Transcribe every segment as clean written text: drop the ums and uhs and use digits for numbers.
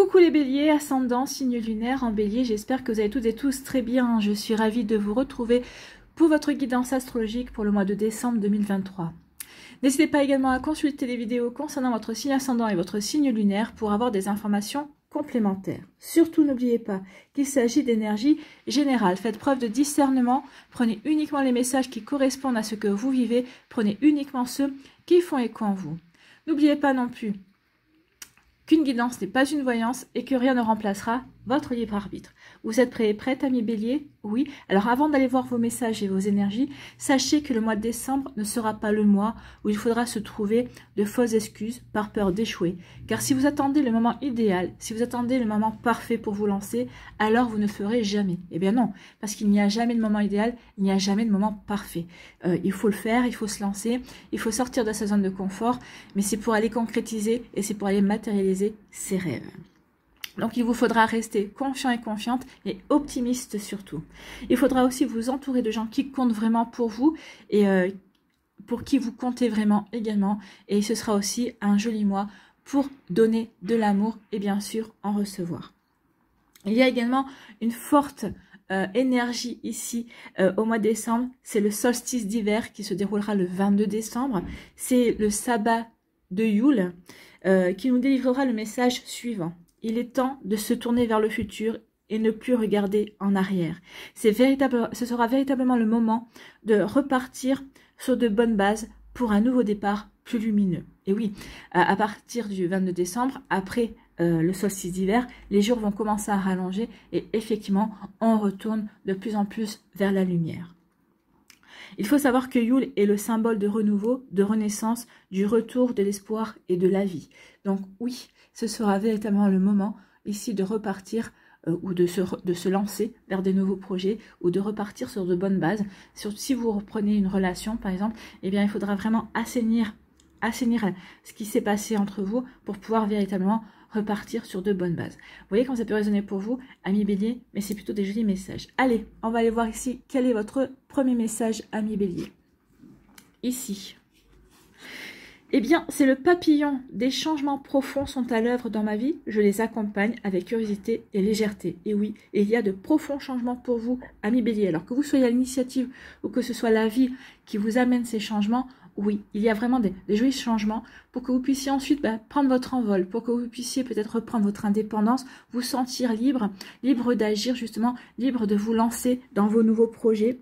Coucou les béliers, ascendant, signe lunaire en bélier, j'espère que vous allez toutes et tous très bien. Je suis ravie de vous retrouver pour votre guidance astrologique pour le mois de décembre 2023. N'hésitez pas également à consulter les vidéos concernant votre signe ascendant et votre signe lunaire pour avoir des informations complémentaires. Surtout n'oubliez pas qu'il s'agit d'énergie générale. Faites preuve de discernement, prenez uniquement les messages qui correspondent à ce que vous vivez, prenez uniquement ceux qui font écho en vous. N'oubliez pas non plus qu'une guidance n'est pas une voyance et que rien ne remplacera votre libre arbitre. Vous êtes prêts et prêtes, amis béliers? Oui. Alors avant d'aller voir vos messages et vos énergies, sachez que le mois de décembre ne sera pas le mois où il faudra se trouver de fausses excuses par peur d'échouer. Car si vous attendez le moment idéal, si vous attendez le moment parfait pour vous lancer, alors vous ne ferez jamais. Eh bien non, parce qu'il n'y a jamais de moment idéal, il n'y a jamais de moment parfait. Il faut le faire, il faut se lancer, il faut sortir de sa zone de confort, mais c'est pour aller concrétiser et c'est pour aller matérialiser ses rêves. Donc, il vous faudra rester confiant et confiante et optimiste surtout. Il faudra aussi vous entourer de gens qui comptent vraiment pour vous et pour qui vous comptez vraiment également. Et ce sera aussi un joli mois pour donner de l'amour et bien sûr en recevoir. Il y a également une forte énergie ici au mois de décembre. C'est le solstice d'hiver qui se déroulera le 22 décembre. C'est le sabbat de Yule qui nous délivrera le message suivant. Il est temps de se tourner vers le futur et ne plus regarder en arrière. Ce sera véritablement le moment de repartir sur de bonnes bases pour un nouveau départ plus lumineux. Et oui, à partir du 22 décembre, après le solstice d'hiver, les jours vont commencer à rallonger et effectivement, on retourne de plus en plus vers la lumière. Il faut savoir que Yule est le symbole de renouveau, de renaissance, du retour de l'espoir et de la vie. Donc oui, ce sera véritablement le moment ici de repartir ou de se lancer vers des nouveaux projets ou de repartir sur de bonnes bases. Surtout si vous reprenez une relation par exemple, eh bien il faudra vraiment assainir ce qui s'est passé entre vous pour pouvoir véritablement repartir sur de bonnes bases. Vous voyez comment ça peut résonner pour vous, amis bélier, mais c'est plutôt des jolis messages. Allez, on va aller voir ici quel est votre premier message, amis bélier. Ici. Eh bien, c'est le papillon. Des changements profonds sont à l'œuvre dans ma vie. Je les accompagne avec curiosité et légèreté. Et oui, il y a de profonds changements pour vous, amis bélier. Alors que vous soyez à l'initiative ou que ce soit la vie qui vous amène ces changements, oui, il y a vraiment des jolis changements pour que vous puissiez ensuite prendre votre envol, pour que vous puissiez peut-être reprendre votre indépendance, vous sentir libre, libre d'agir justement, libre de vous lancer dans vos nouveaux projets.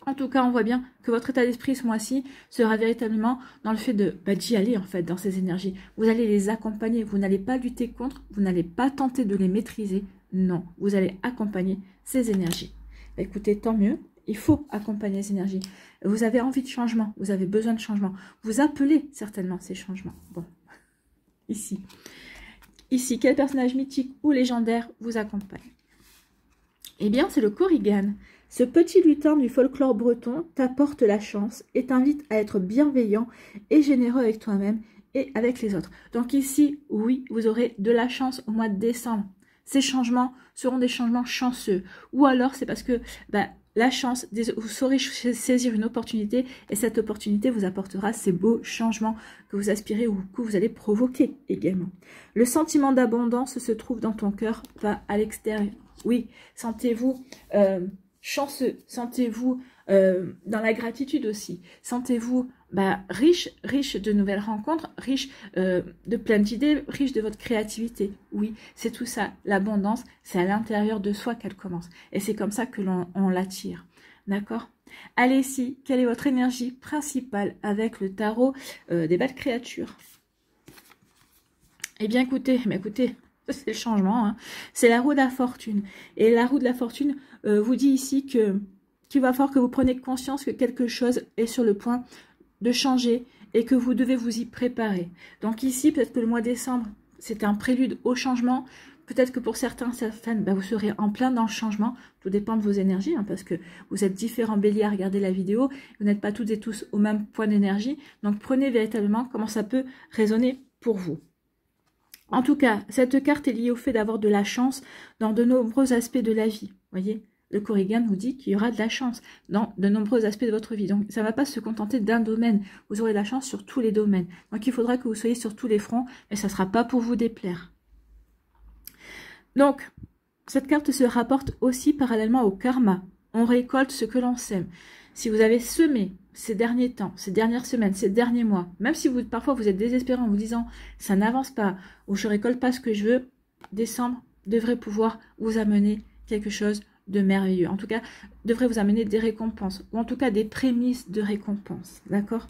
En tout cas, on voit bien que votre état d'esprit ce mois-ci sera véritablement dans le fait d'y aller en fait, dans ces énergies. Vous allez les accompagner, vous n'allez pas lutter contre, vous n'allez pas tenter de les maîtriser. Non, vous allez accompagner ces énergies. Écoutez, tant mieux. Il faut accompagner ces énergies. Vous avez envie de changement, vous avez besoin de changement. Vous appelez certainement ces changements. Bon, ici, quel personnage mythique ou légendaire vous accompagne? Eh bien, c'est le Korrigan. Ce petit lutin du folklore breton t'apporte la chance et t'invite à être bienveillant et généreux avec toi-même et avec les autres. Donc ici, oui, vous aurez de la chance au mois de décembre. Ces changements seront des changements chanceux. Ou alors, c'est parce que la chance, vous saurez saisir une opportunité et cette opportunité vous apportera ces beaux changements que vous aspirez ou que vous allez provoquer également. Le sentiment d'abondance se trouve dans ton cœur, pas à l'extérieur. Oui, sentez-vous chanceux, sentez-vous dans la gratitude aussi, sentez-vous riche de nouvelles rencontres, riche de plein d'idées, riche de votre créativité. Oui, c'est tout ça, l'abondance, c'est à l'intérieur de soi qu'elle commence. Et c'est comme ça que l'on l'attire. D'accord? Allez ici, quelle est votre énergie principale avec le tarot des belles créatures? Eh bien écoutez, c'est le changement, hein. C'est la roue de la fortune. Et la roue de la fortune vous dit ici qu'il va falloir que vous preniez conscience que quelque chose est sur le point de changer et que vous devez vous y préparer. Donc ici, peut-être que le mois de décembre, c'est un prélude au changement. Peut-être que pour certaines, vous serez en plein dans le changement. Tout dépend de vos énergies, hein, parce que vous êtes différents béliers à regarder la vidéo. Vous n'êtes pas toutes et tous au même point d'énergie. Donc prenez véritablement comment ça peut résonner pour vous. En tout cas, cette carte est liée au fait d'avoir de la chance dans de nombreux aspects de la vie. Voyez, le Korrigan vous dit qu'il y aura de la chance dans de nombreux aspects de votre vie. Donc, ça ne va pas se contenter d'un domaine. Vous aurez de la chance sur tous les domaines. Donc, il faudra que vous soyez sur tous les fronts, mais ça ne sera pas pour vous déplaire. Donc, cette carte se rapporte aussi parallèlement au karma. On récolte ce que l'on sème. Si vous avez semé ces derniers temps, ces dernières semaines, ces derniers mois, même si parfois vous êtes désespéré en vous disant « ça n'avance pas » ou « je récolte pas ce que je veux », décembre devrait pouvoir vous amener quelque chose de merveilleux. En tout cas, devrait vous amener des récompenses, ou en tout cas des prémices de récompenses. D'accord?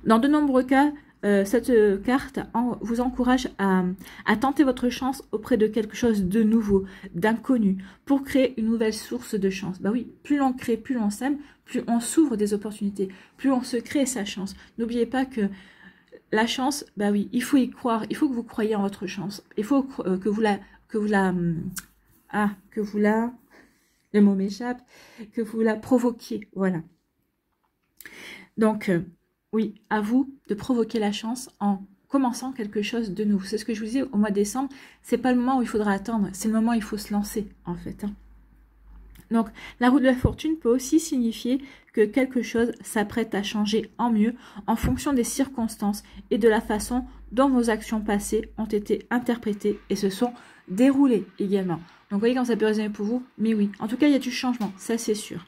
Dans de nombreux cas, cette carte vous encourage à tenter votre chance auprès de quelque chose de nouveau, d'inconnu, pour créer une nouvelle source de chance. Bah oui, plus l'on crée, plus l'on sème, plus on s'ouvre des opportunités, plus on se crée sa chance. N'oubliez pas que la chance, bah oui, il faut y croire, il faut que vous croyiez en votre chance. Il faut que vous le mot m'échappe, que vous la provoquiez, voilà. Donc, oui, à vous de provoquer la chance en commençant quelque chose de nouveau. C'est ce que je vous disais au mois de décembre, c'est pas le moment où il faudra attendre, c'est le moment où il faut se lancer, en fait. Hein. Donc, la roue de la fortune peut aussi signifier que quelque chose s'apprête à changer en mieux en fonction des circonstances et de la façon dont vos actions passées ont été interprétées et se sont déroulées également. Donc, vous voyez quand ça peut résonner pour vous, mais oui, en tout cas, il y a du changement, ça c'est sûr.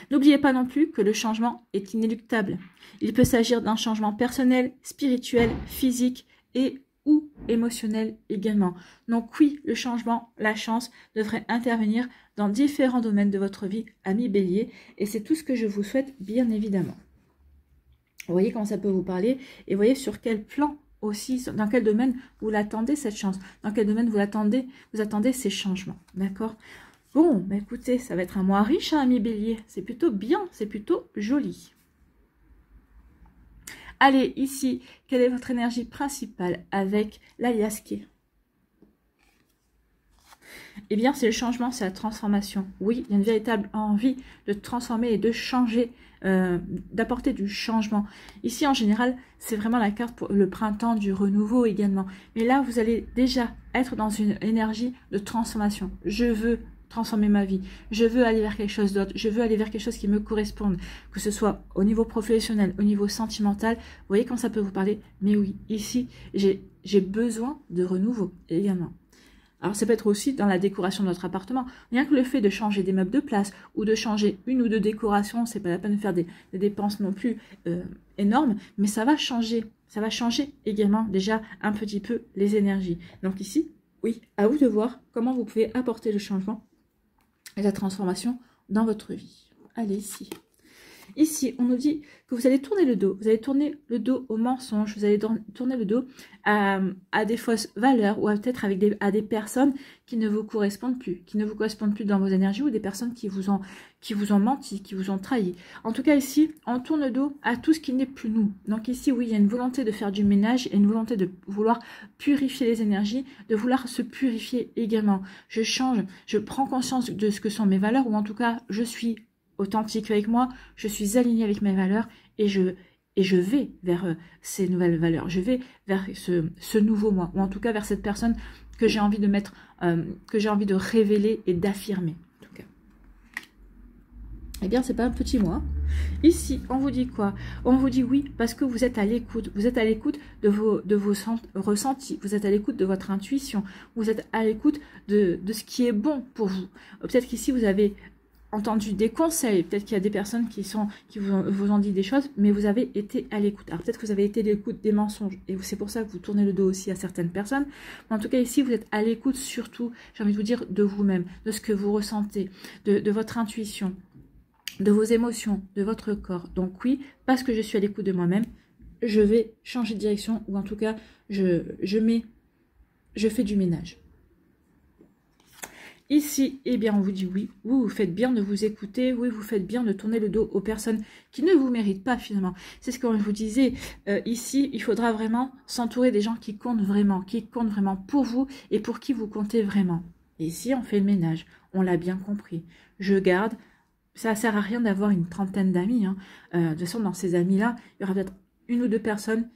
N'oubliez pas non plus que le changement est inéluctable. Il peut s'agir d'un changement personnel, spirituel, physique et ou émotionnel également. Donc oui, le changement, la chance devrait intervenir dans différents domaines de votre vie, amis bélier, et c'est tout ce que je vous souhaite bien évidemment. Vous voyez comment ça peut vous parler et vous voyez sur quel plan aussi, dans quel domaine vous l'attendez cette chance, dans quel domaine vous attendez ces changements, d'accord? Bon, bah écoutez, ça va être un mois riche, hein, amis bélier. C'est plutôt bien, c'est plutôt joli. Allez, ici, quelle est votre énergie principale avec l'aliasqué? Eh bien, c'est le changement, c'est la transformation. Oui, il y a une véritable envie de transformer et de changer, d'apporter du changement. Ici, en général, c'est vraiment la carte pour le printemps, du renouveau également. Mais là, vous allez déjà être dans une énergie de transformation. Je veux transformer ma vie, je veux aller vers quelque chose d'autre, je veux aller vers quelque chose qui me corresponde, que ce soit au niveau professionnel, au niveau sentimental, vous voyez quand ça peut vous parler, mais oui, ici, j'ai besoin de renouveau également. Alors ça peut être aussi dans la décoration de notre appartement, rien que le fait de changer des meubles de place, ou de changer une ou deux décorations, c'est pas la peine de faire des dépenses non plus énormes, mais ça va changer également déjà un petit peu les énergies. Donc ici, oui, à vous de voir comment vous pouvez apporter le changement et la transformation dans votre vie. Allez, ici. Ici, on nous dit que vous allez tourner le dos. Vous allez tourner le dos aux mensonges. Vous allez tourner le dos à des fausses valeurs ou peut-être à des personnes qui ne vous correspondent plus. Qui ne vous correspondent plus dans vos énergies ou des personnes qui vous ont menti, qui vous ont trahi. En tout cas, ici, on tourne le dos à tout ce qui n'est plus nous. Donc ici, oui, il y a une volonté de faire du ménage et une volonté de vouloir purifier les énergies, de vouloir se purifier également. Je change, je prends conscience de ce que sont mes valeurs ou en tout cas, je suis authentique avec moi, je suis alignée avec mes valeurs et je vais vers ces nouvelles valeurs, je vais vers ce nouveau moi, ou en tout cas vers cette personne que j'ai envie de mettre, que j'ai envie de révéler et d'affirmer. En tout cas. Eh bien, c'est pas un petit moi. Ici, on vous dit quoi? On vous dit oui, parce que vous êtes à l'écoute. Vous êtes à l'écoute de vos ressentis. Vous êtes à l'écoute de votre intuition. Vous êtes à l'écoute de ce qui est bon pour vous. Peut-être qu'ici, vous avez entendu des conseils, peut-être qu'il y a des personnes qui vous ont dit des choses, mais vous avez été à l'écoute. Alors peut-être que vous avez été à l'écoute des mensonges, et c'est pour ça que vous tournez le dos aussi à certaines personnes, mais en tout cas ici vous êtes à l'écoute surtout, j'ai envie de vous dire, de vous-même, de ce que vous ressentez, de votre intuition, de vos émotions, de votre corps. Donc oui, parce que je suis à l'écoute de moi-même, je vais changer de direction, ou en tout cas, je fais du ménage. Ici, eh bien, on vous dit oui, vous faites bien de vous écouter, oui, vous faites bien de tourner le dos aux personnes qui ne vous méritent pas finalement. C'est ce que je vous disais, ici, il faudra vraiment s'entourer des gens qui comptent vraiment pour vous et pour qui vous comptez vraiment. Et ici, on fait le ménage, on l'a bien compris. Je garde, ça ne sert à rien d'avoir une trentaine d'amis. Hein. De toute façon, dans ces amis-là, il y aura peut-être une ou deux personnes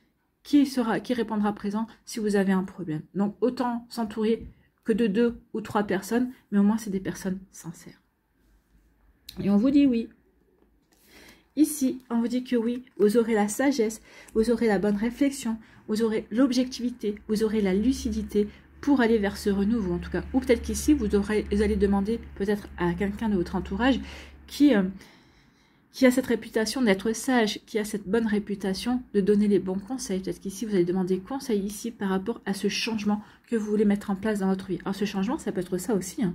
qui répondra présent si vous avez un problème. Donc, autant s'entourer que de 2 ou 3 personnes, mais au moins c'est des personnes sincères. Et on vous dit oui. Ici, on vous dit que oui, vous aurez la sagesse, vous aurez la bonne réflexion, vous aurez l'objectivité, vous aurez la lucidité pour aller vers ce renouveau en tout cas. Ou peut-être qu'ici, vous allez demander peut-être à quelqu'un de votre entourage qui a cette réputation d'être sage, qui a cette bonne réputation de donner les bons conseils. Peut-être qu'ici, vous allez demander conseil ici par rapport à ce changement que vous voulez mettre en place dans votre vie. Alors ce changement, ça peut être ça aussi, hein.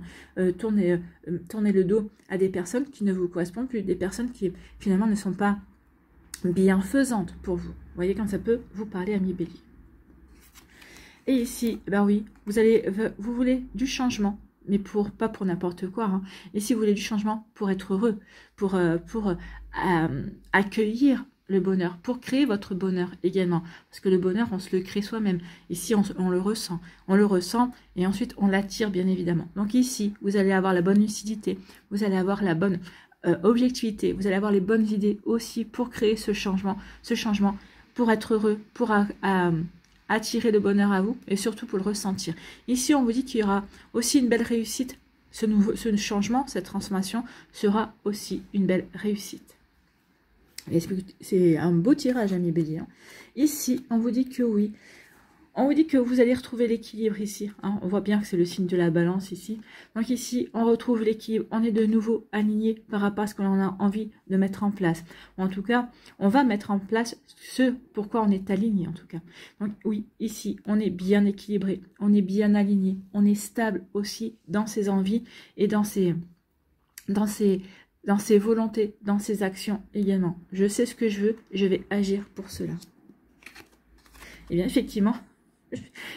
Tourner le dos à des personnes qui ne vous correspondent plus, des personnes qui finalement ne sont pas bienfaisantes pour vous. Vous voyez quand ça peut vous parler, ami Bélier. Et ici, ben oui, vous voulez du changement, mais pas pour n'importe quoi. Hein. Ici, vous voulez du changement pour être heureux, pour accueillir le bonheur, pour créer votre bonheur également. Parce que le bonheur, on se le crée soi-même. Ici, on le ressent. On le ressent et ensuite, on l'attire, bien évidemment. Donc ici, vous allez avoir la bonne lucidité, vous allez avoir la bonne objectivité, vous allez avoir les bonnes idées aussi pour créer ce changement pour être heureux, pour attirer le bonheur à vous et surtout pour le ressentir. Ici, on vous dit qu'il y aura aussi une belle réussite. Ce changement, cette transformation sera aussi une belle réussite. C'est un beau tirage, ami Bélier. Hein. Ici, on vous dit que oui. On vous dit que vous allez retrouver l'équilibre ici. Hein. On voit bien que c'est le signe de la balance ici. Donc ici, on retrouve l'équilibre. On est de nouveau aligné par rapport à ce que l'on a envie de mettre en place. Ou en tout cas, on va mettre en place ce pourquoi on est aligné en tout cas. Donc oui, ici, on est bien équilibré. On est bien aligné. On est stable aussi dans ses envies et dans ses volontés, dans ses actions également. Je sais ce que je veux, je vais agir pour cela. Et bien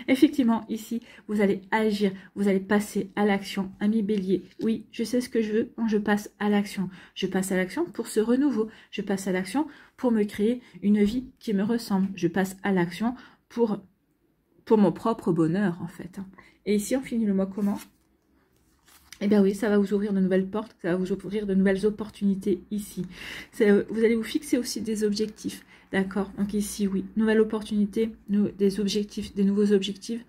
effectivement, ici, vous allez agir, vous allez passer à l'action, ami Bélier. Oui, je sais ce que je veux, je passe à l'action. Je passe à l'action pour ce renouveau. Je passe à l'action pour me créer une vie qui me ressemble. Je passe à l'action pour mon propre bonheur, en fait. Et ici, on finit le mois comment ? Eh bien oui, ça va vous ouvrir de nouvelles portes, ça va vous ouvrir de nouvelles opportunités ici. Vous allez vous fixer aussi des objectifs, d'accord? Donc ici, oui, nouvelle opportunité, des objectifs, des nouveaux objectifs.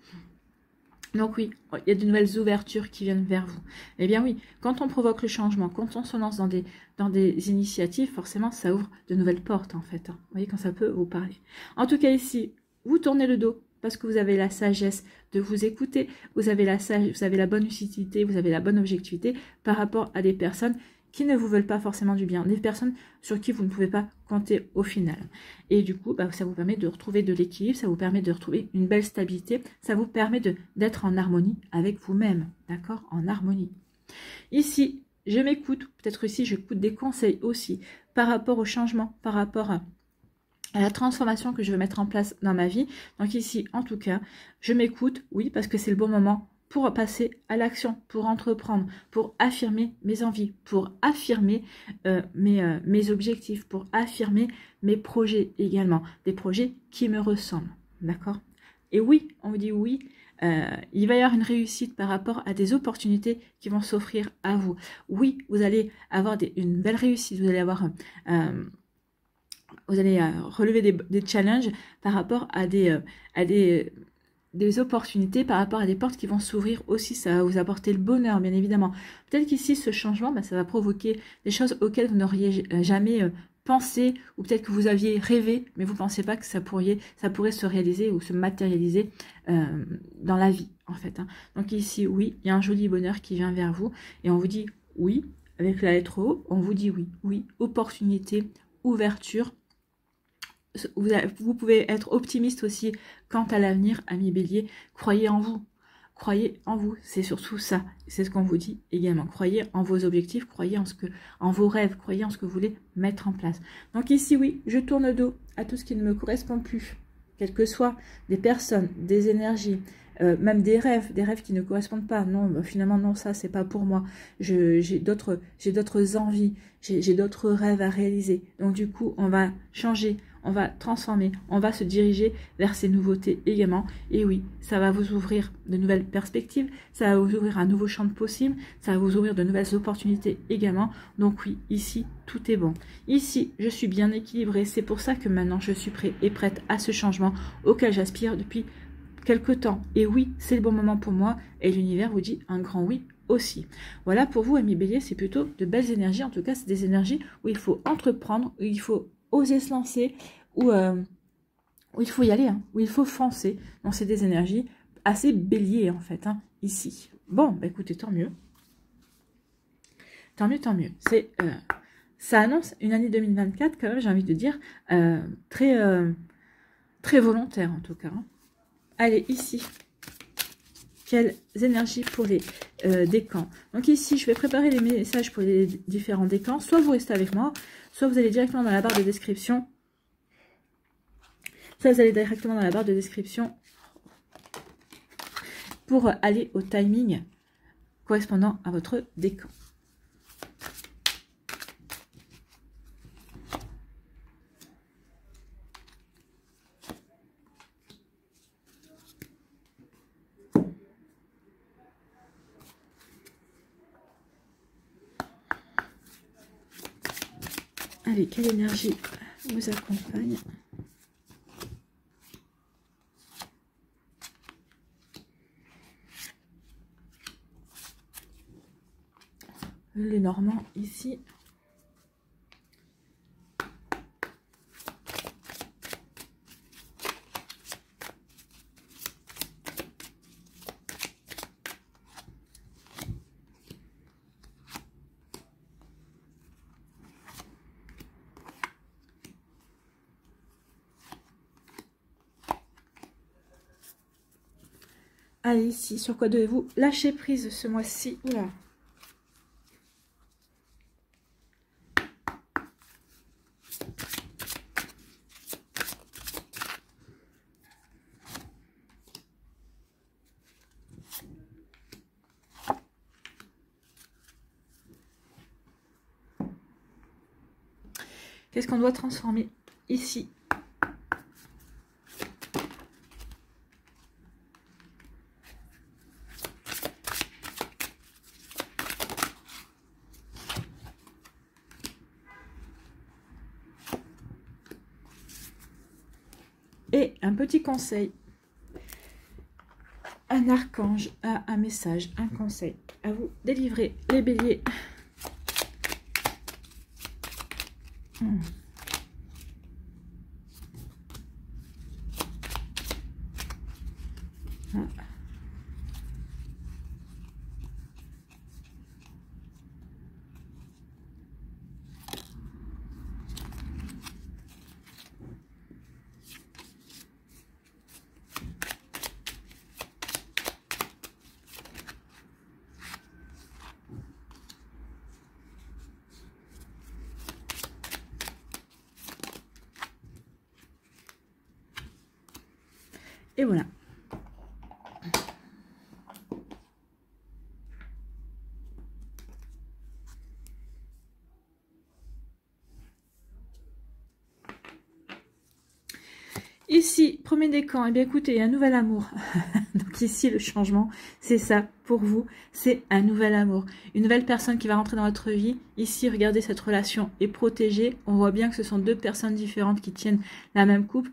Donc oui, il y a de nouvelles ouvertures qui viennent vers vous. Eh bien oui, quand on provoque le changement, quand on se lance dans des initiatives, forcément, ça ouvre de nouvelles portes en fait. Hein. Vous voyez quand ça peut vous parler. En tout cas ici, vous tournez le dos parce que vous avez la sagesse de vous écouter, vous avez la bonne lucidité, vous avez la bonne objectivité par rapport à des personnes qui ne vous veulent pas forcément du bien, des personnes sur qui vous ne pouvez pas compter au final. Et du coup, ça vous permet de retrouver de l'équilibre, ça vous permet de retrouver une belle stabilité, ça vous permet d'être en harmonie avec vous-même, d'accord? En harmonie. Ici, je m'écoute, peut-être ici, j'écoute des conseils aussi par rapport au changement, par rapport à la transformation que je veux mettre en place dans ma vie. Donc ici, en tout cas, je m'écoute, oui, parce que c'est le bon moment pour passer à l'action, pour entreprendre, pour affirmer mes envies, pour affirmer mes objectifs, pour affirmer mes projets également, des projets qui me ressemblent, d'accord? Et oui, on vous dit oui, il va y avoir une réussite par rapport à des opportunités qui vont s'offrir à vous. Oui, vous allez avoir une belle réussite, vous allez avoir... vous allez relever des challenges par rapport à des opportunités, par rapport à des portes qui vont s'ouvrir aussi. Ça va vous apporter le bonheur, bien évidemment. Peut-être qu'ici, ce changement, ça va provoquer des choses auxquelles vous n'auriez jamais pensé, ou peut-être que vous aviez rêvé, mais vous ne pensez pas que ça pourrait se réaliser ou se matérialiser dans la vie, en fait. Hein. Donc ici, oui, il y a un joli bonheur qui vient vers vous, et on vous dit oui, avec la lettre O, on vous dit oui, oui, opportunité, ouverture. Vous pouvez être optimiste aussi quant à l'avenir, ami Bélier. Croyez en vous. Croyez en vous. C'est surtout ça. C'est ce qu'on vous dit également. Croyez en vos objectifs. Croyez en vos rêves. Croyez en ce que vous voulez mettre en place. Donc ici, oui, je tourne le dos à tout ce qui ne me correspond plus. Quelles que soient des personnes, des énergies, même des rêves qui ne correspondent pas. Non, finalement, non, ça, c'est pas pour moi. J'ai d'autres envies. J'ai d'autres rêves à réaliser. Donc du coup, on va changer. On va transformer, on va se diriger vers ces nouveautés également. Et oui, ça va vous ouvrir de nouvelles perspectives, ça va vous ouvrir un nouveau champ de possibles, ça va vous ouvrir de nouvelles opportunités également. Donc oui, ici, tout est bon. Ici, je suis bien équilibrée. C'est pour ça que maintenant, je suis prête et prête à ce changement auquel j'aspire depuis quelque temps. Et oui, c'est le bon moment pour moi. Et l'univers vous dit un grand oui aussi. Voilà, pour vous, amis Bélier, c'est plutôt de belles énergies. En tout cas, c'est des énergies où il faut entreprendre, où il faut oser se lancer, où il faut y aller, hein, où il faut foncer. Donc c'est des énergies assez bélier en fait, hein, ici. Bon, bah écoutez, tant mieux. Tant mieux, tant mieux. Ça annonce une année 2024, quand même, j'ai envie de dire, très, très volontaire en tout cas. Hein. Allez, ici. Quelles énergies pour les décans. Donc ici, je vais préparer les messages pour les différents décans. Soit vous restez avec moi, soit vous allez directement dans la barre de description. Soit vous allez directement dans la barre de description pour aller au timing correspondant à votre décan. Allez, quelle énergie vous accompagne? Le Normand ici. Allez, ici, sur quoi devez-vous lâcher prise ce mois-ci? Oula. Qu'est-ce qu'on doit transformer ici? Et un petit conseil, un archange a un message, un conseil à vous délivrer, les béliers. Ah. Et voilà. Ici, premier décan, eh bien écoutez, un nouvel amour. Donc ici, le changement, c'est ça pour vous, c'est un nouvel amour. Une nouvelle personne qui va rentrer dans votre vie. Ici, regardez, cette relation est protégée. On voit bien que ce sont deux personnes différentes qui tiennent la même coupe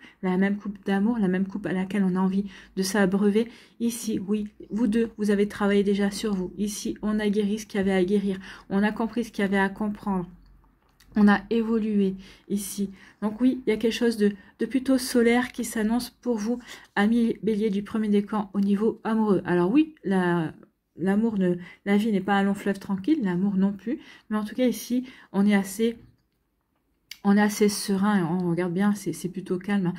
d'amour, la même coupe à laquelle on a envie de s'abreuver. Ici, oui, vous deux, vous avez travaillé déjà sur vous. Ici, on a guéri ce qu'il y avait à guérir. On a compris ce qu'il y avait à comprendre. On a évolué ici. Donc oui, il y a quelque chose de plutôt solaire qui s'annonce pour vous, amis bélier du premier décan au niveau amoureux. Alors oui, l'amour, la vie n'est pas un long fleuve tranquille, l'amour non plus. Mais en tout cas ici, on est assez serein. On regarde bien, c'est plutôt calme.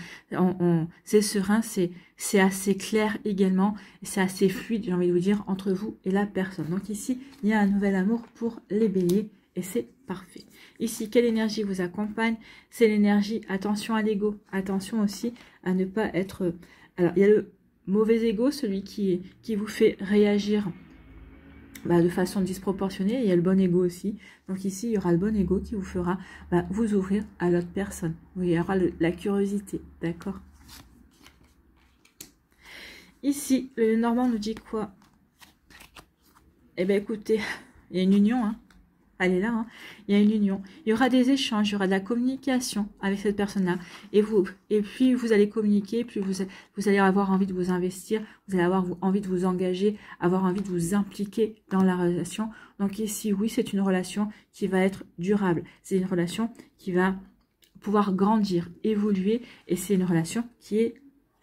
C'est serein, c'est assez clair également. C'est assez fluide, j'ai envie de vous dire, entre vous et la personne. Donc ici, il y a un nouvel amour pour les béliers. Et c'est parfait. Ici, quelle énergie vous accompagne? C'est l'énergie, attention à l'ego. Attention aussi à ne pas être... Alors, il y a le mauvais ego, celui qui vous fait réagir de façon disproportionnée. Il y a le bon ego aussi. Donc ici, il y aura le bon ego qui vous fera vous ouvrir à l'autre personne. Il y aura la curiosité, d'accord? Ici, le Normand nous dit quoi? Eh bien, écoutez, il y a une union, hein. Elle est là, hein. Il y a une union. Il y aura des échanges, il y aura de la communication avec cette personne-là. Et puis vous allez communiquer, puis vous allez avoir envie de vous investir, vous allez avoir envie de vous engager, avoir envie de vous impliquer dans la relation. Donc ici, oui, c'est une relation qui va être durable. C'est une relation qui va pouvoir grandir, évoluer, et c'est une relation qui est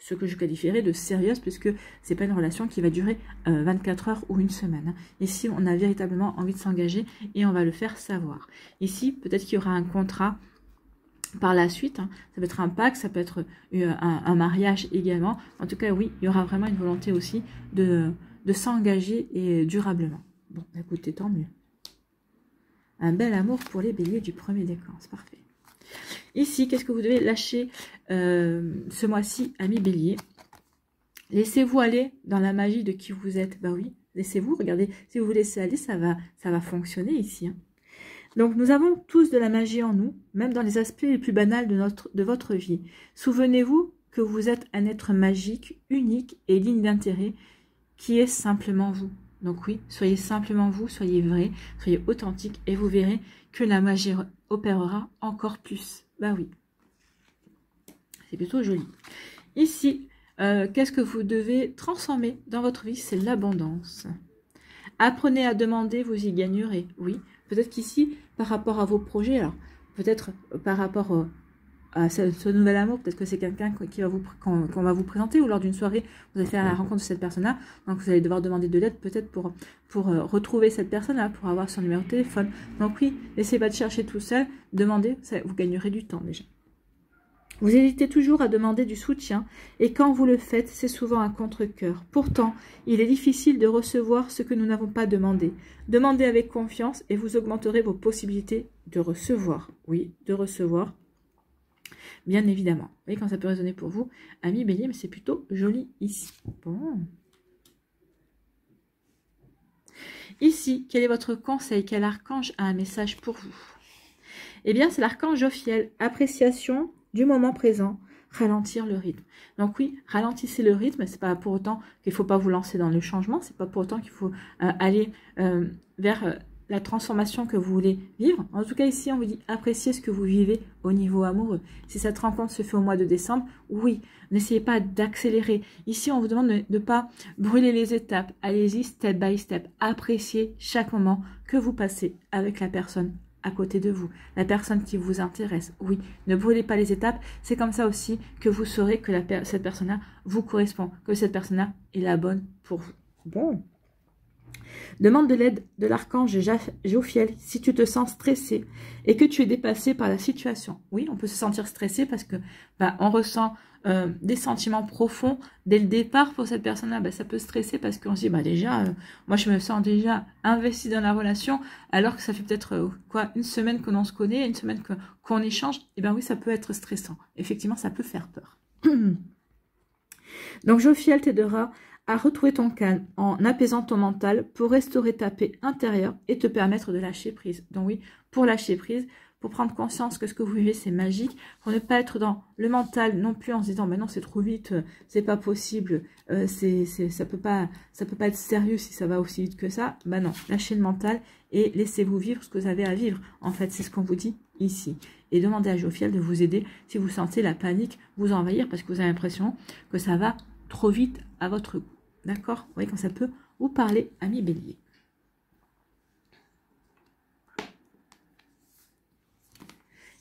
ce que je qualifierais de sérieuse, puisque c'est pas une relation qui va durer 24 heures ou une semaine. Ici, on a véritablement envie de s'engager et on va le faire savoir. Ici, peut-être qu'il y aura un contrat par la suite, hein. Ça peut être un pacte, ça peut être un mariage également. En tout cas, oui, il y aura vraiment une volonté aussi de s'engager et durablement. Bon, écoutez, tant mieux. Un bel amour pour les béliers du premier décan, c'est parfait. Ici, qu'est-ce que vous devez lâcher ce mois-ci, amis béliers? Laissez-vous aller dans la magie de qui vous êtes. Bah oui, laissez-vous, regardez, si vous vous laissez aller, ça va fonctionner ici, hein. Donc, nous avons tous de la magie en nous, même dans les aspects les plus banals de votre vie. Souvenez-vous que vous êtes un être magique, unique et digne d'intérêt, qui est simplement vous. Donc oui, soyez simplement vous, soyez vrai, soyez authentique, et vous verrez que la magie opérera encore plus. Bah oui, c'est plutôt joli. Ici, qu'est-ce que vous devez transformer dans votre vie? C'est l'abondance. Apprenez à demander, vous y gagnerez. Oui, peut-être qu'ici, par rapport à vos projets, alors peut-être par rapport à ce nouvel amour, peut-être que c'est quelqu'un qu'on va vous présenter, ou lors d'une soirée, vous allez faire la rencontre de cette personne-là, donc vous allez devoir demander de l'aide peut-être pour retrouver cette personne-là, pour avoir son numéro de téléphone. Donc oui, n'essayez pas de chercher tout seul, demandez, vous gagnerez du temps déjà. Vous hésitez toujours à demander du soutien, et quand vous le faites, c'est souvent un contre-cœur. Pourtant, il est difficile de recevoir ce que nous n'avons pas demandé. Demandez avec confiance et vous augmenterez vos possibilités de recevoir. Oui, de recevoir, bien évidemment. Vous voyez quand ça peut résonner pour vous, amis bélier, mais c'est plutôt joli ici. Bon. Ici, quel est votre conseil? Quel archange a un message pour vous? Eh bien, c'est l'archange Jophiel. Appréciation du moment présent, ralentir le rythme. Donc oui, ralentissez le rythme, c'est pas pour autant qu'il faut pas vous lancer dans le changement, c'est pas pour autant qu'il faut aller vers la transformation que vous voulez vivre. En tout cas, ici, on vous dit appréciez ce que vous vivez au niveau amoureux. Si cette rencontre se fait au mois de décembre, oui, n'essayez pas d'accélérer. Ici, on vous demande de ne pas brûler les étapes. Allez-y step by step. Appréciez chaque moment que vous passez avec la personne à côté de vous, la personne qui vous intéresse. Oui, ne brûlez pas les étapes. C'est comme ça aussi que vous saurez que cette personne-là vous correspond, que cette personne-là est la bonne pour vous. Bon. Demande de l'aide de l'archange Jophiel si tu te sens stressé et que tu es dépassé par la situation. Oui, on peut se sentir stressé parce que on ressent des sentiments profonds dès le départ pour cette personne-là. Ça peut stresser parce qu'on se dit déjà, moi je me sens déjà investi dans la relation alors que ça fait peut-être une semaine que l'on se connaît, une semaine qu'on échange. Et bien oui, ça peut être stressant. Effectivement, ça peut faire peur. Donc Jophiel t'aidera à retrouver ton calme en apaisant ton mental pour restaurer ta paix intérieure et te permettre de lâcher prise. Donc oui, pour lâcher prise, pour prendre conscience que ce que vous vivez c'est magique, pour ne pas être dans le mental non plus en se disant non c'est trop vite, c'est pas possible, ça peut pas être sérieux si ça va aussi vite que ça. Non, lâchez le mental et laissez-vous vivre ce que vous avez à vivre. En fait, c'est ce qu'on vous dit ici. Et demandez à Jophiel de vous aider si vous sentez la panique vous envahir parce que vous avez l'impression que ça va trop vite à votre goût. D'accord? Vous voyez quand ça peut vous parler, amis bélier.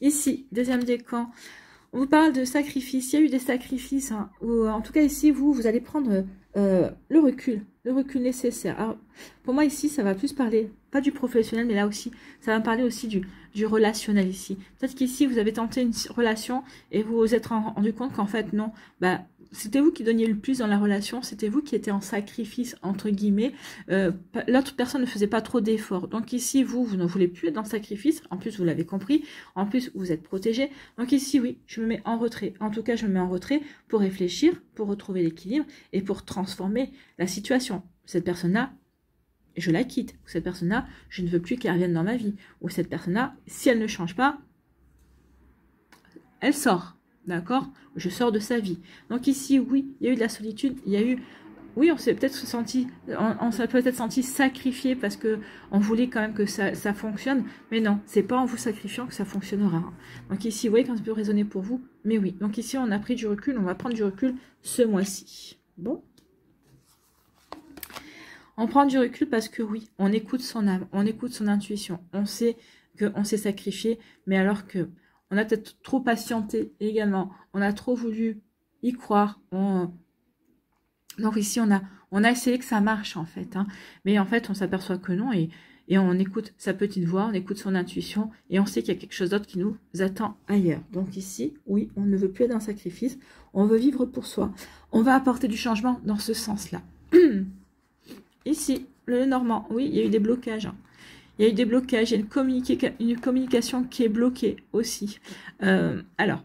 Ici, deuxième décan, on vous parle de sacrifice. Il y a eu des sacrifices, hein, ou en tout cas ici, vous allez prendre le recul nécessaire. Alors, pour moi ici, ça va plus parler, pas du professionnel, mais là aussi, ça va me parler aussi du relationnel ici. Peut-être qu'ici, vous avez tenté une relation et vous vous êtes rendu compte qu'en fait, non, c'était vous qui donniez le plus dans la relation, c'était vous qui étiez en sacrifice, entre guillemets. L'autre personne ne faisait pas trop d'efforts. Donc ici, vous ne voulez plus être dans le sacrifice. En plus, vous l'avez compris. En plus, vous êtes protégé. Donc ici, oui, je me mets en retrait. En tout cas, je me mets en retrait pour réfléchir, pour retrouver l'équilibre et pour transformer la situation. Cette personne-là, je la quitte. Ou cette personne-là, je ne veux plus qu'elle revienne dans ma vie. Ou cette personne-là, si elle ne change pas, elle sort. D'accord? Je sors de sa vie. Donc ici, oui, il y a eu de la solitude, il y a eu... Oui, on s'est peut-être senti, on s'est peut-être senti sacrifié parce que on voulait quand même que ça fonctionne. Mais non, c'est pas en vous sacrifiant que ça fonctionnera. Donc ici, vous voyez quand ça peut résonner pour vous. Mais oui, donc ici, on a pris du recul, on va prendre du recul ce mois-ci. Bon. On prend du recul parce que oui, on écoute son âme, on écoute son intuition. On sait qu'on s'est sacrifié, mais alors que... on a peut-être trop patienté également. On a trop voulu y croire. Donc ici, on a essayé que ça marche, en fait. Hein. Mais en fait, on s'aperçoit que non. Et on écoute sa petite voix, on écoute son intuition. Et on sait qu'il y a quelque chose d'autre qui nous attend ailleurs. Donc ici, oui, on ne veut plus être dans le sacrifice. On veut vivre pour soi. On va apporter du changement dans ce sens-là. Ici, le Normand, oui, il y a eu des blocages. Hein. Il y a eu des blocages, il y a une communication qui est bloquée aussi. Alors,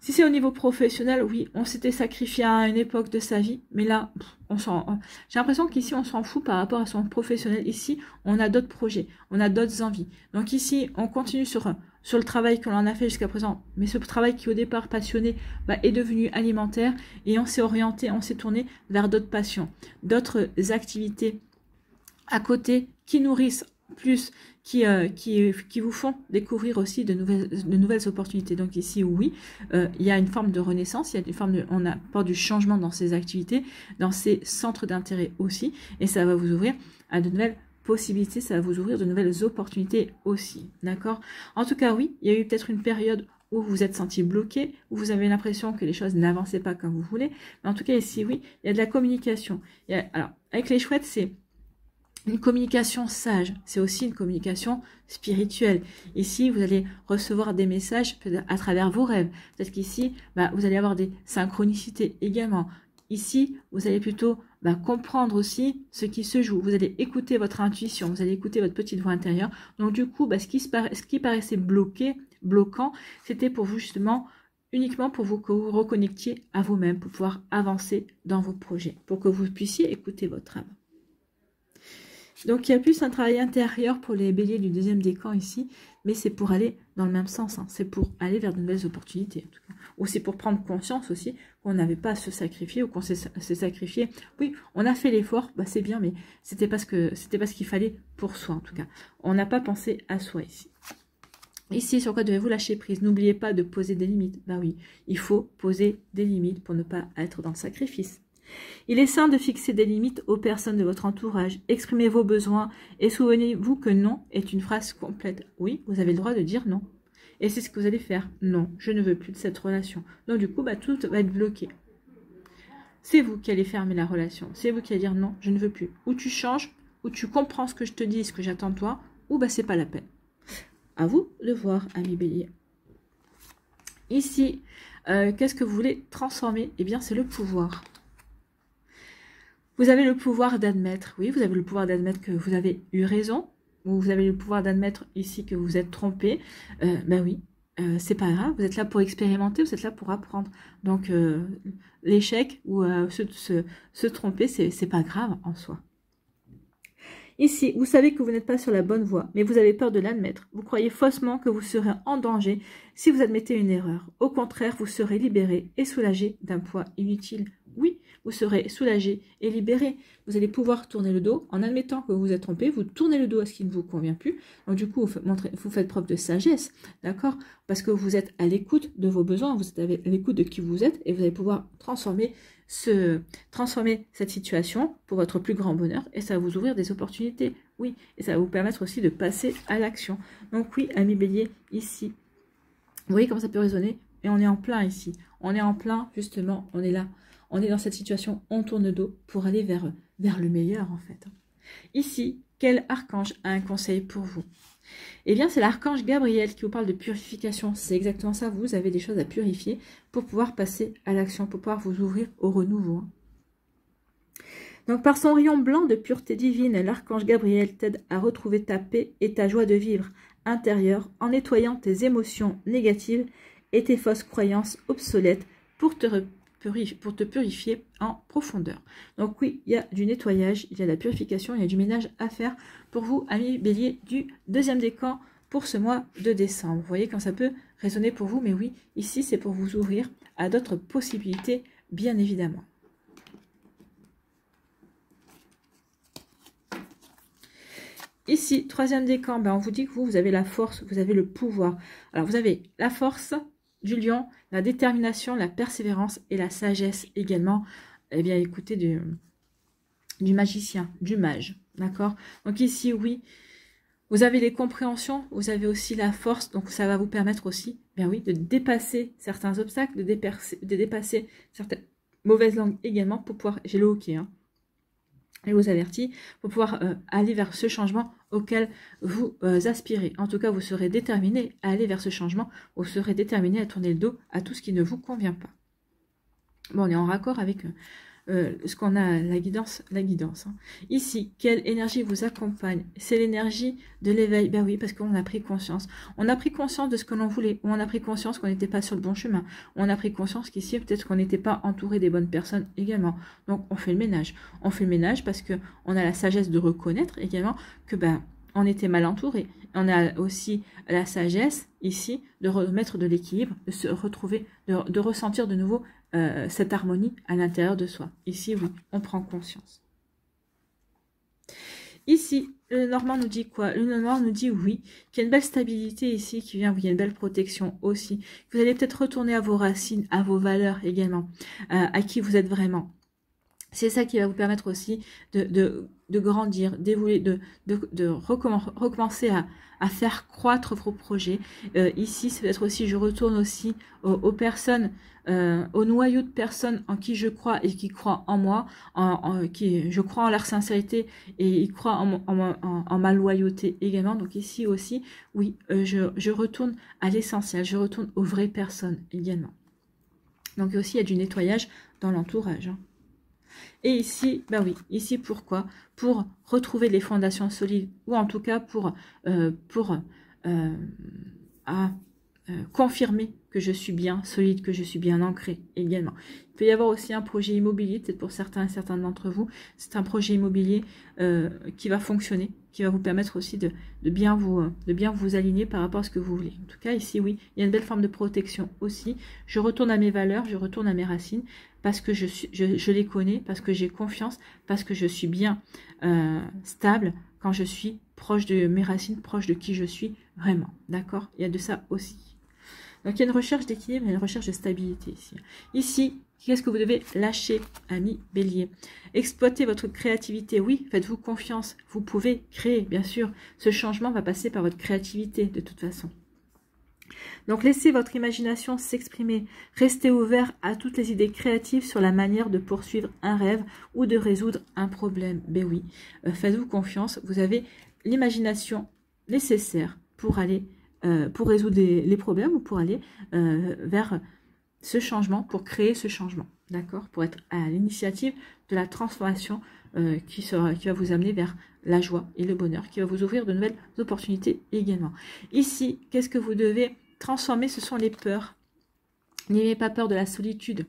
si c'est au niveau professionnel, oui, on s'était sacrifié à une époque de sa vie, mais là, j'ai l'impression qu'ici, on s'en fout par rapport à son professionnel. Ici, on a d'autres projets, on a d'autres envies. Donc ici, on continue sur le travail que l'on a fait jusqu'à présent, mais ce travail qui au départ passionné est devenu alimentaire et on s'est orienté, on s'est tourné vers d'autres passions, d'autres activités à côté qui nourrissent plus, qui vous font découvrir aussi de nouvelles opportunités. Donc ici, oui, il y a une forme de renaissance, il y a une forme on apporte du changement dans ces activités, dans ces centres d'intérêt aussi, et ça va vous ouvrir à de nouvelles possibilités, ça va vous ouvrir de nouvelles opportunités aussi, d'accord? En tout cas, oui, il y a eu peut-être une période où vous vous êtes senti bloqué, où vous avez l'impression que les choses n'avançaient pas comme vous voulez, mais en tout cas, ici, oui, il y a de la communication. Alors, avec les chouettes, c'est une communication sage, c'est aussi une communication spirituelle. Ici, vous allez recevoir des messages à travers vos rêves. Peut-être qu'ici, vous allez avoir des synchronicités également. Ici, vous allez plutôt comprendre aussi ce qui se joue. Vous allez écouter votre intuition, vous allez écouter votre petite voix intérieure. Donc du coup, ce qui paraissait bloquant, c'était pour vous justement, uniquement pour vous que vous reconnectiez à vous-même, pour pouvoir avancer dans vos projets, pour que vous puissiez écouter votre âme. Donc, il y a plus un travail intérieur pour les béliers du deuxième décan ici, mais c'est pour aller dans le même sens. Hein. C'est pour aller vers de nouvelles opportunités, en tout cas. Ou c'est pour prendre conscience aussi qu'on n'avait pas à se sacrifier ou qu'on s'est sacrifié. Oui, on a fait l'effort, c'est bien, mais c'était pas ce qu'il fallait pour soi, en tout cas. On n'a pas pensé à soi ici. Ici, sur quoi devez-vous lâcher prise? N'oubliez pas de poser des limites. Oui, il faut poser des limites pour ne pas être dans le sacrifice. Il est sain de fixer des limites aux personnes de votre entourage. Exprimez vos besoins et souvenez-vous que non est une phrase complète. Oui, vous avez le droit de dire non. Et c'est ce que vous allez faire. Non, je ne veux plus de cette relation. Donc du coup, tout va être bloqué. C'est vous qui allez fermer la relation. C'est vous qui allez dire non, je ne veux plus. Ou tu changes, ou tu comprends ce que je te dis, ce que j'attends de toi, ou c'est pas la peine. À vous de voir, amis bélier. Ici, qu'est-ce que vous voulez transformer? Eh bien, c'est le pouvoir. Vous avez le pouvoir d'admettre, oui, vous avez le pouvoir d'admettre que vous avez eu raison, ou vous avez le pouvoir d'admettre ici que vous êtes trompé. Oui, c'est pas grave, vous êtes là pour expérimenter, vous êtes là pour apprendre. Donc, l'échec ou se tromper, c'est pas grave en soi. Ici, vous savez que vous n'êtes pas sur la bonne voie, mais vous avez peur de l'admettre. Vous croyez faussement que vous serez en danger si vous admettez une erreur. Au contraire, vous serez libéré et soulagé d'un poids inutile. Oui, vous serez soulagé et libéré. Vous allez pouvoir tourner le dos en admettant que vous vous êtes trompé. Vous tournez le dos à ce qui ne vous convient plus. Donc du coup, vous faites preuve de sagesse, d'accord? Parce que vous êtes à l'écoute de vos besoins, vous êtes à l'écoute de qui vous êtes et vous allez pouvoir transformer cette situation pour votre plus grand bonheur et ça va vous ouvrir des opportunités. Oui, et ça va vous permettre aussi de passer à l'action. Donc oui, amis bélier, ici, vous voyez comment ça peut résonner? Et on est en plein ici. On est en plein, justement, on est là. On est dans cette situation, on tourne le dos pour aller vers le meilleur, en fait. Ici, quel archange a un conseil pour vous? Eh bien, c'est l'archange Gabriel qui vous parle de purification. C'est exactement ça, vous avez des choses à purifier pour pouvoir passer à l'action, pour pouvoir vous ouvrir au renouveau. Donc, par son rayon blanc de pureté divine, l'archange Gabriel t'aide à retrouver ta paix et ta joie de vivre intérieure en nettoyant tes émotions négatives et tes fausses croyances obsolètes pour te purifier en profondeur. Donc oui, il y a du nettoyage, il y a de la purification, il y a du ménage à faire pour vous, amis bélier du deuxième décan pour ce mois de décembre. Vous voyez quand ça peut résonner pour vous, mais oui, ici c'est pour vous ouvrir à d'autres possibilités, bien évidemment. Ici, troisième décan, on vous dit que vous avez la force, vous avez le pouvoir. Alors vous avez la force du lion, la détermination, la persévérance et la sagesse également. Eh bien, écoutez, du magicien, du mage, d'accord? Donc ici, oui, Vous avez les compréhensions, vous avez aussi la force, donc ça va vous permettre aussi, bien oui, de dépasser certains obstacles, de dépasser certaines mauvaises langues également pour pouvoir, j'ai le hockey, hein, et vous avertis, pour pouvoir aller vers ce changement auquel vous aspirez. En tout cas, vous serez déterminé à aller vers ce changement, vous serez déterminé à tourner le dos à tout ce qui ne vous convient pas. Bon, on est en raccord avec ce qu'on a, la guidance. Hein. Ici, quelle énergie vous accompagne? C'est l'énergie de l'éveil. Ben oui, parce qu'on a pris conscience. On a pris conscience de ce que l'on voulait, ou on a pris conscience qu'on n'était pas sur le bon chemin. On a pris conscience qu'ici, peut-être qu'on n'était pas entouré des bonnes personnes également. Donc, on fait le ménage. On fait le ménage parce que on a la sagesse de reconnaître également que ben on était mal entouré. On a aussi la sagesse ici de remettre de l'équilibre, de se retrouver, de ressentir de nouveau cette harmonie à l'intérieur de soi. Ici, oui, on prend conscience. Ici, le Normand nous dit quoi? Le Normand nous dit oui, qu'il y a une belle stabilité ici qui vient, il y a une belle protection aussi. Vous allez peut-être retourner à vos racines, à vos valeurs également, à qui vous êtes vraiment. C'est ça qui va vous permettre aussi de grandir, d'évoluer, de recommencer à faire croître vos projets. Ici, c'est peut-être aussi, je retourne aussi aux personnes, au noyau de personnes en qui je crois et qui croient en moi, je crois en leur sincérité et ils croient en ma loyauté également. Donc ici aussi, oui, je retourne à l'essentiel, je retourne aux vraies personnes également. Donc aussi, il y a du nettoyage dans l'entourage. Hein. Et ici, ben oui, ici pourquoi? Pour retrouver les fondations solides, ou en tout cas pour confirmer que je suis bien solide, que je suis bien ancrée également. Il peut y avoir aussi un projet immobilier, peut-être pour certains d'entre vous, c'est un projet immobilier qui va fonctionner, qui va vous permettre aussi de bien vous aligner par rapport à ce que vous voulez. En tout cas, ici, oui, il y a une belle forme de protection aussi. Je retourne à mes valeurs, je retourne à mes racines, parce que je les connais, parce que j'ai confiance, parce que je suis bien stable quand je suis proche de mes racines, proche de qui je suis vraiment. D'accord? Il y a de ça aussi. Donc, il y a une recherche d'équilibre et une recherche de stabilité ici. Ici, qu'est-ce que vous devez lâcher, ami Bélier? Exploitez votre créativité. Oui, faites-vous confiance. Vous pouvez créer, bien sûr. Ce changement va passer par votre créativité, de toute façon. Donc, laissez votre imagination s'exprimer. Restez ouvert à toutes les idées créatives sur la manière de poursuivre un rêve ou de résoudre un problème. Ben oui, faites-vous confiance. Vous avez l'imagination nécessaire pour aller pour résoudre les problèmes ou pour aller vers ce changement, pour créer ce changement, d'accord? Pour être à l'initiative de la transformation qui va vous amener vers la joie et le bonheur, qui va vous ouvrir de nouvelles opportunités également. Ici, qu'est-ce que vous devez transformer? Ce sont les peurs. N'ayez pas peur de la solitude.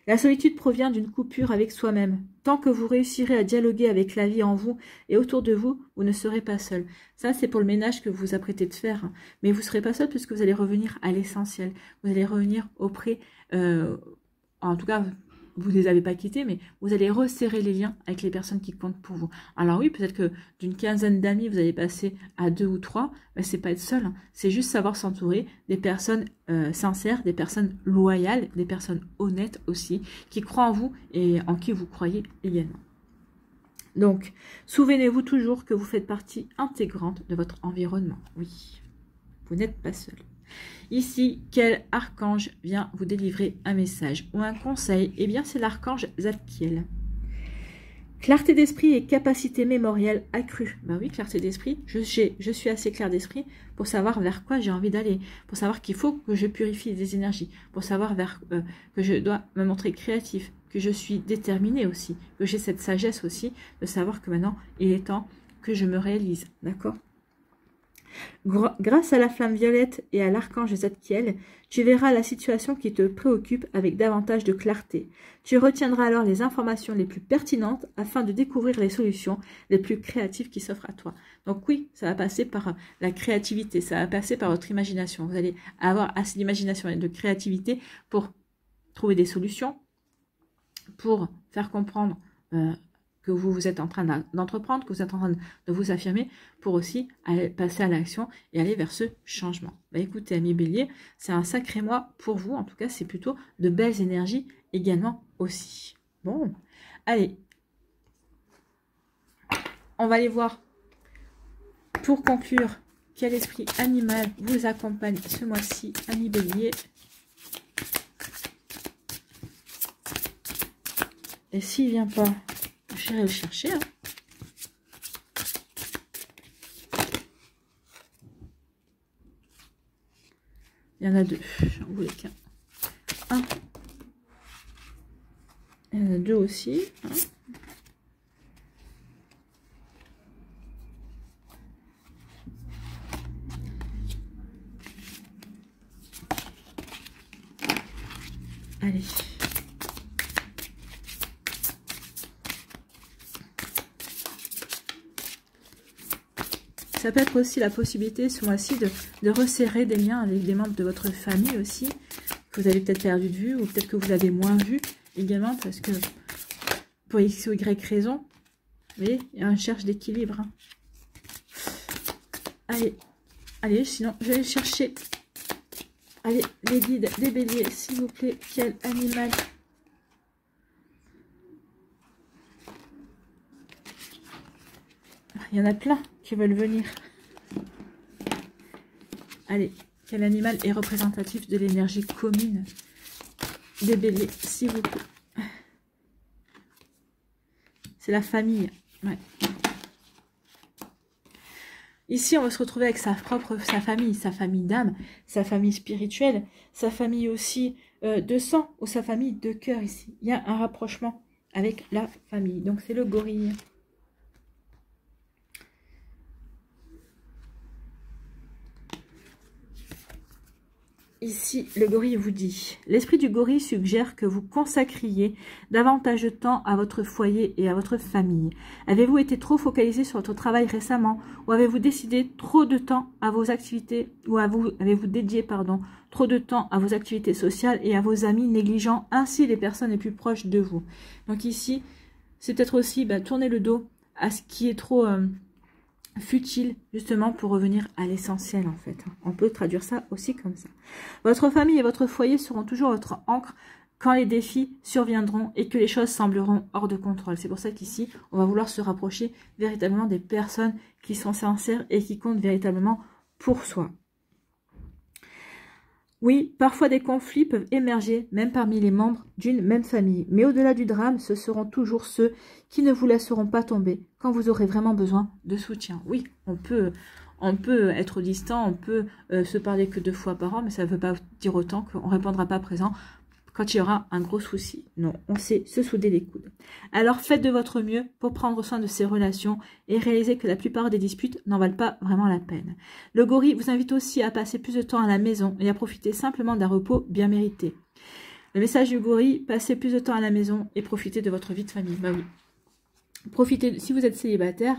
La solitude provient d'une coupure avec soi-même. Tant que vous réussirez à dialoguer avec la vie en vous et autour de vous, vous ne serez pas seul. Ça, c'est pour le ménage que vous vous apprêtez de faire. Mais vous ne serez pas seul puisque vous allez revenir à l'essentiel. Vous allez revenir auprès, en tout cas, vous ne les avez pas quittés, mais vous allez resserrer les liens avec les personnes qui comptent pour vous. Alors oui, peut-être que d'une quinzaine d'amis, vous allez passer à 2 ou 3, mais c'est pas être seul, hein. C'est juste savoir s'entourer des personnes sincères, des personnes loyales, des personnes honnêtes aussi, qui croient en vous et en qui vous croyez également. Donc, souvenez-vous toujours que vous faites partie intégrante de votre environnement. Oui, vous n'êtes pas seul. Ici, quel archange vient vous délivrer un message ou un conseil? Eh bien, c'est l'archange Zadkiel. Clarté d'esprit et capacité mémorielle accrue. Ben oui, clarté d'esprit, je suis assez clair d'esprit pour savoir vers quoi j'ai envie d'aller, pour savoir qu'il faut que je purifie des énergies, pour savoir que je dois me montrer créatif, que je suis déterminée aussi, que j'ai cette sagesse aussi de savoir que maintenant, il est temps que je me réalise, d'accord? Grâce à la flamme violette et à l'archange Zadkiel, tu verras la situation qui te préoccupe avec davantage de clarté. Tu retiendras alors les informations les plus pertinentes afin de découvrir les solutions les plus créatives qui s'offrent à toi. Donc oui, ça va passer par la créativité, ça va passer par votre imagination. Vous allez avoir assez d'imagination et de créativité pour trouver des solutions, pour faire comprendre que vous êtes en train d'entreprendre, que vous êtes en train de vous affirmer, pour aussi aller passer à l'action et aller vers ce changement. Bah écoutez, amis Bélier, c'est un sacré mois pour vous. En tout cas, c'est plutôt de belles énergies également aussi. Bon, allez, on va aller voir Pour conclure, quel esprit animal vous accompagne ce mois-ci, amis Bélier? Et s'il ne vient pas, j'irai le chercher. Hein. Il y en a deux. J'en voulais qu'un. Un. Il y en a deux aussi. Hein. Allez. Ça peut être aussi la possibilité ce mois-ci de resserrer des liens avec des membres de votre famille aussi, que vous avez peut-être perdu de vue ou peut-être que vous avez moins vu également parce que pour X ou Y raison, vous voyez, il y a un cherche d'équilibre. Hein. Allez, allez, sinon je vais chercher. Allez, les guides des béliers, s'il vous plaît, quel animal? Il y en a plein qui veulent venir. Allez, quel animal est représentatif de l'énergie commune des béliers, s'il vous plaît? C'est la famille. Ouais. Ici, on va se retrouver avec sa famille d'âme, sa famille spirituelle, sa famille aussi de sang ou sa famille de cœur ici. Il y a un rapprochement avec la famille. Donc, c'est le gorille. Ici, le gorille vous dit, l'esprit du gorille suggère que vous consacriez davantage de temps à votre foyer et à votre famille. Avez-vous été trop focalisé sur votre travail récemment ou avez-vous décidé trop de temps à vos activités ou avez-vous dédié trop de temps à vos activités sociales et à vos amis, négligeant ainsi les personnes les plus proches de vous. Donc ici, c'est peut-être aussi tourner le dos à ce qui est trop... futile, justement, pour revenir à l'essentiel, en fait. On peut traduire ça aussi comme ça. Votre famille et votre foyer seront toujours votre ancre quand les défis surviendront et que les choses sembleront hors de contrôle. C'est pour ça qu'ici, on va vouloir se rapprocher véritablement des personnes qui sont sincères et qui comptent véritablement pour soi. Oui, parfois des conflits peuvent émerger, même parmi les membres d'une même famille. Mais au-delà du drame, ce seront toujours ceux qui ne vous laisseront pas tomber quand vous aurez vraiment besoin de soutien. Oui, on peut être distant, on peut se parler que 2 fois par an, mais ça ne veut pas dire autant qu'on ne répondra pas présent quand il y aura un gros souci. Non, on sait se souder les coudes. Alors faites de votre mieux pour prendre soin de ces relations et réalisez que la plupart des disputes n'en valent pas vraiment la peine. Le gorille vous invite aussi à passer plus de temps à la maison et à profiter simplement d'un repos bien mérité. Le message du gorille, passez plus de temps à la maison et profitez de votre vie de famille. Bah oui. Profitez, si vous êtes célibataire,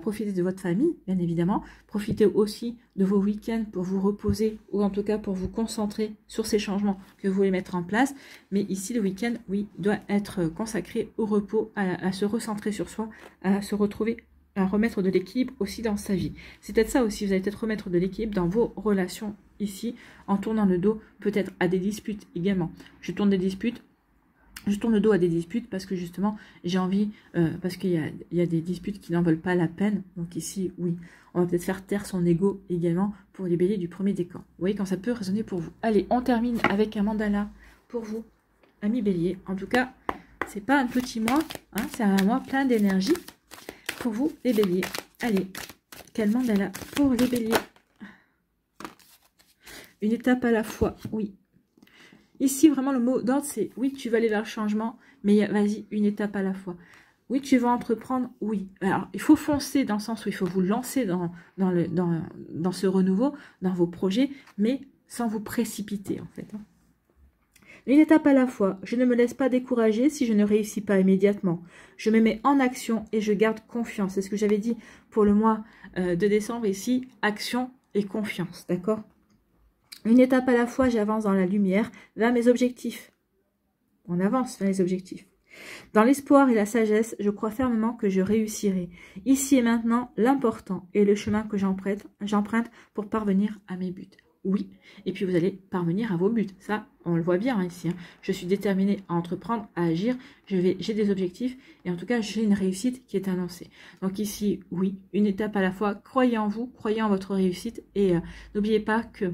profitez de votre famille, bien évidemment. Profitez aussi de vos week-ends pour vous reposer ou en tout cas pour vous concentrer sur ces changements que vous voulez mettre en place. Mais ici, le week-end, oui, doit être consacré au repos, à se recentrer sur soi, à se retrouver, à remettre de l'équilibre aussi dans sa vie. C'est peut-être ça aussi, vous allez peut-être remettre de l'équilibre dans vos relations ici, en tournant le dos peut-être à des disputes également. Je tourne le dos à des disputes parce que justement, j'ai envie, parce qu'il y a des disputes qui n'en veulent pas la peine. Donc ici, oui, on va peut-être faire taire son ego également pour les béliers du premier décan. Vous voyez quand ça peut résonner pour vous. Allez, on termine avec un mandala pour vous, amis béliers. En tout cas, c'est pas un petit mois, hein, c'est un mois plein d'énergie pour vous, les béliers. Allez, quel mandala pour les béliers? Une étape à la fois, oui. Ici, vraiment, le mot d'ordre, c'est oui, tu vas aller vers le changement, mais vas-y, une étape à la fois. Oui, tu vas entreprendre, oui. Alors, il faut foncer dans le sens où il faut vous lancer dans ce renouveau, dans vos projets, mais sans vous précipiter, en fait. Une étape à la fois. Je ne me laisse pas décourager si je ne réussis pas immédiatement. Je me mets en action et je garde confiance. C'est ce que j'avais dit pour le mois de décembre ici. Action et confiance, d'accord ? Une étape à la fois, j'avance dans la lumière vers mes objectifs. On avance vers les objectifs. Dans l'espoir et la sagesse, je crois fermement que je réussirai. Ici et maintenant, l'important est le chemin que j'emprunte pour parvenir à mes buts. oui. Et puis vous allez parvenir à vos buts. Ça, on le voit bien hein, ici. Hein. Je suis déterminée à entreprendre, à agir. J'ai des objectifs et en tout cas, j'ai une réussite qui est annoncée. Donc ici, oui, une étape à la fois. Croyez en vous, croyez en votre réussite et n'oubliez pas que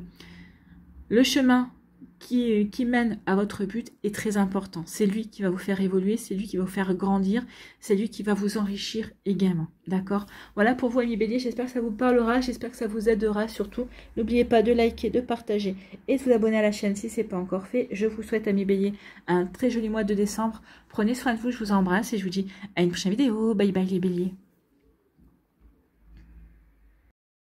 le chemin qui mène à votre but est très important. C'est lui qui va vous faire évoluer, c'est lui qui va vous faire grandir, c'est lui qui va vous enrichir également. D'accord? Voilà pour vous, amis béliers. J'espère que ça vous parlera, j'espère que ça vous aidera surtout. N'oubliez pas de liker, de partager et de vous abonner à la chaîne si ce n'est pas encore fait. Je vous souhaite, amis béliers, un très joli mois de décembre. Prenez soin de vous, je vous embrasse et je vous dis à une prochaine vidéo. Bye bye les béliers.